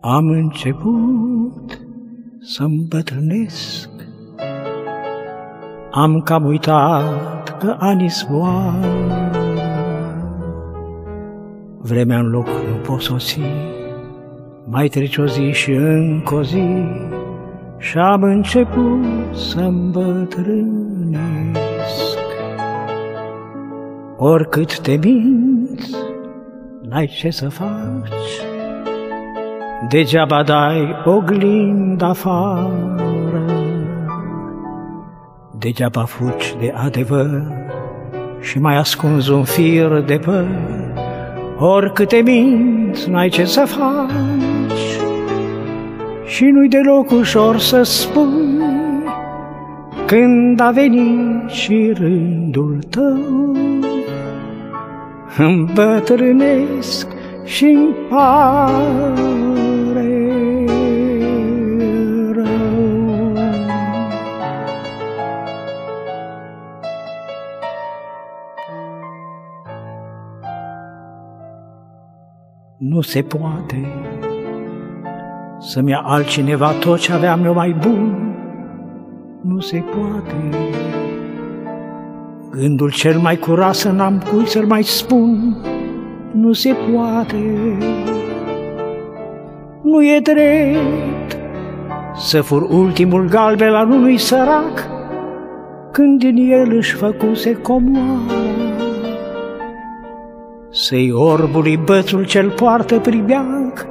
Am început să-mi îmbătrânesc, am cam uitat că anii zboară. Vremea în loc nu pot sosi, mai trece o zi și încă o zi, și-am început să-mi îmbătrânesc. Oricât te minți, n-ai ce să faci, degeaba dai oglinda afară, degeaba fugi de adevăr și mai ascunzi un fir de păr. Oricât te minți, n-ai ce să faci și nu-i deloc ușor să spui când a venit și rândul tău. Îmbătrânesc și-mi pare rău. Nu se poate să-mi ia altcineva tot ce aveam eu mai bun. Nu se poate. Gândul cel mai curat să n-am cui să-l mai spun. Nu se poate. Nu e drept să fur ultimul galben al unui sărac, când din el își făcuse comoara. Să-i orbului bățul ce-l poartă pribeanc,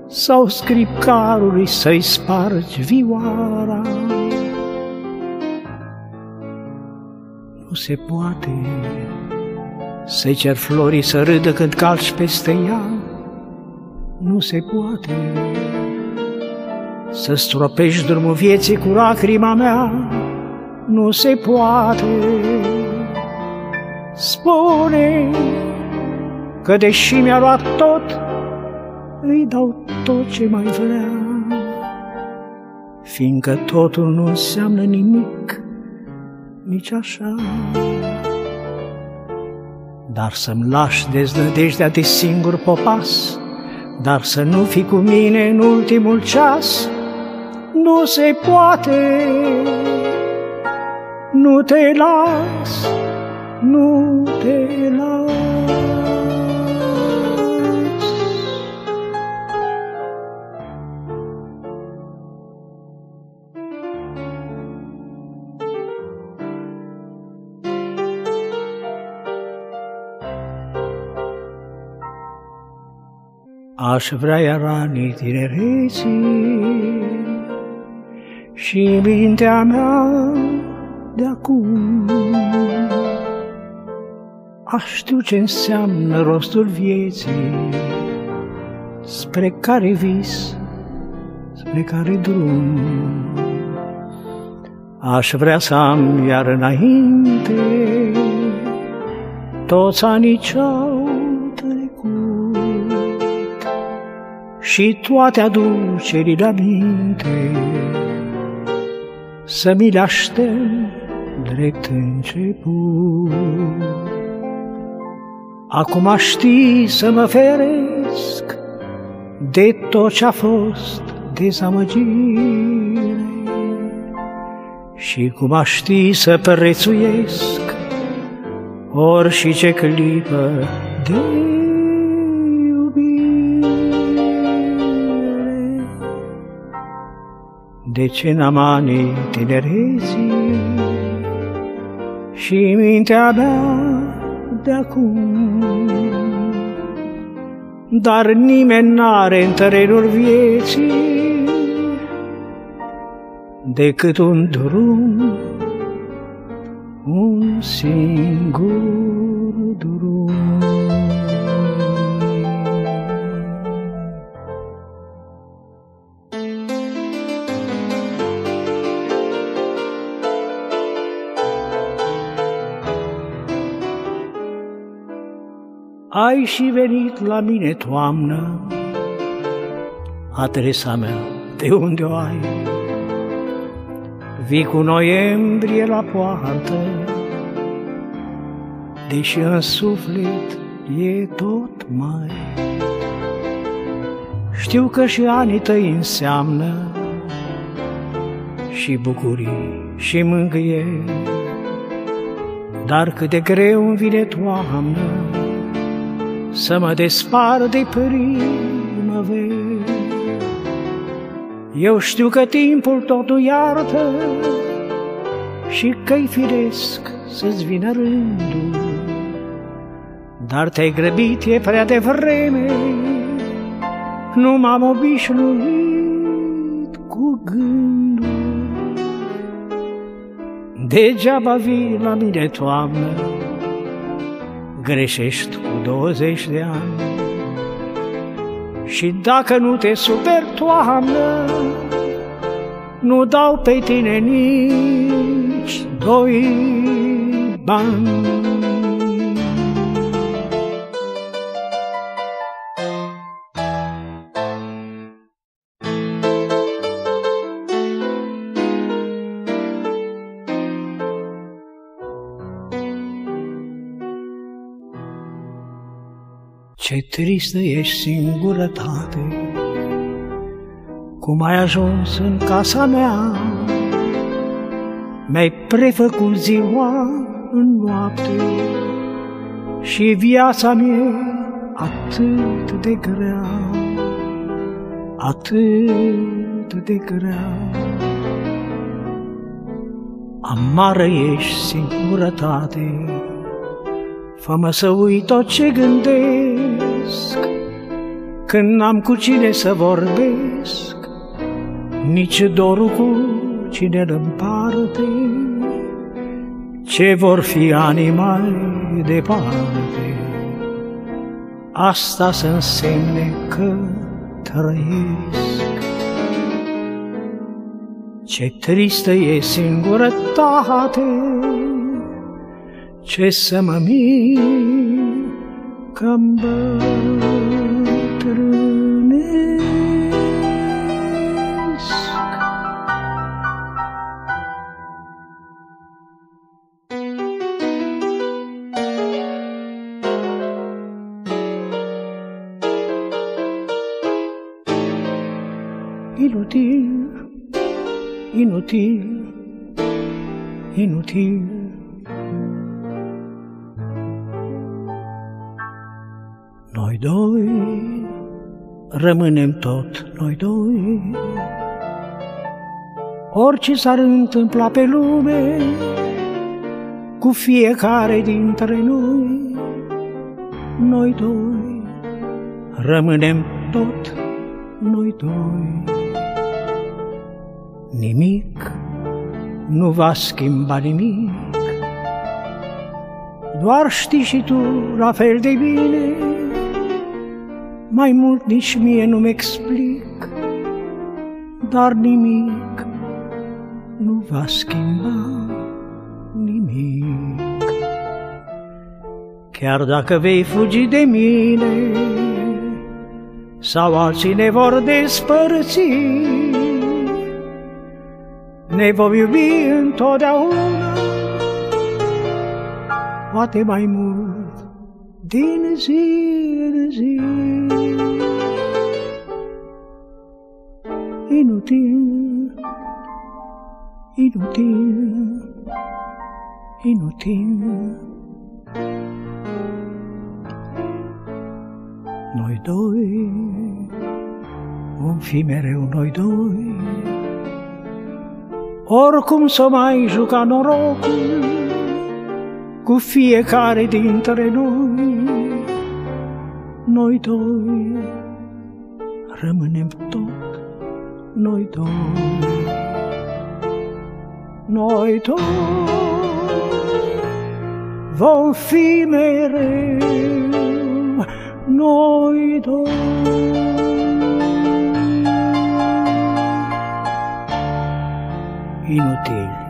sau scripcarului să-i spargi vioara. Nu se poate să-i cer florii să râdă când calci peste ea. Nu se poate să stropești drumul vieții cu lacrima mea. Nu se poate. Spune că deși mi-a luat tot, îi dau tot ce mai vrea, fiindcă totul nu înseamnă nimic, nici așa. Dar să-mi lași deznădejdea de singur popas, dar să nu fii cu mine în ultimul ceas. Nu se poate. Nu te las, nu te las. Aș vrea iar anii tinereții și mintea mea de acum. Aș știu ce înseamnă rostul vieții, spre care vis, spre care drum. Aș vrea să am iar înainte toți anii ce-au trecut și toate aducerile aminte, să mi le aștept drept început. Acum aș ști să mă feresc de tot ce-a fost dezamăgire și cum aș ști să prețuiesc ori și ce clipă de iubire. De ce n-am anii tinereții și mintea mea de acum? Dar nimeni n-are în terenul vieții decât un drum, un singur drum. Ai și venit la mine, toamnă, adresa mea de unde o ai? Vii cu noiembrie la poartă, deși în suflet e tot mai. Știu că și anii tăi înseamnă și bucurii și mângâieri, dar cât de greu îmi vine toamnă să mă despart de primăveri. Eu știu că timpul tot nu iartă și că-i firesc să-ți vină rândul, dar te-ai grăbit, e prea devreme, nu m-am obișnuit cu gândul. Degeaba vii la mine toamnă, greșești cu 20 de ani. Și dacă nu te super toamnă, nu dau pe tine nici 2 bani. Ce tristă ești singurătate, cum ai ajuns în casa mea, mi-ai prefăcut ziua în noapte și viața mea atât de grea, atât de grea. Amară ești singurătate, fă-mă să uit tot ce gândesc, când n-am cu cine să vorbesc, nici dorul cu cine-l împarte. Ce vor fi anii mai departe, asta să însemne că trăiesc. Ce tristă e singurătate, ce să mă mir că-mi bătrânesc. Inutil, inutil, inutil. Noi doi rămânem tot noi doi, orice s-ar întâmpla pe lume cu fiecare dintre noi. Noi doi rămânem tot noi doi. Nimic nu va schimba nimic, doar știi și tu la fel de bine. Mai mult nici mie nu-mi explic, dar nimic nu va schimba nimic. Chiar dacă vei fugi de mine sau alții ne vor despărți, ne vom iubi întotdeauna, poate mai mult din zi în zi. Inutil, inutil, inutil. Noi doi vom fi mereu noi doi, oricum s-o mai juca norocul cu fiecare dintre noi. Noi doi rămânem tot noi doi. Noi doi vom fi mereu noi doi. Inutil.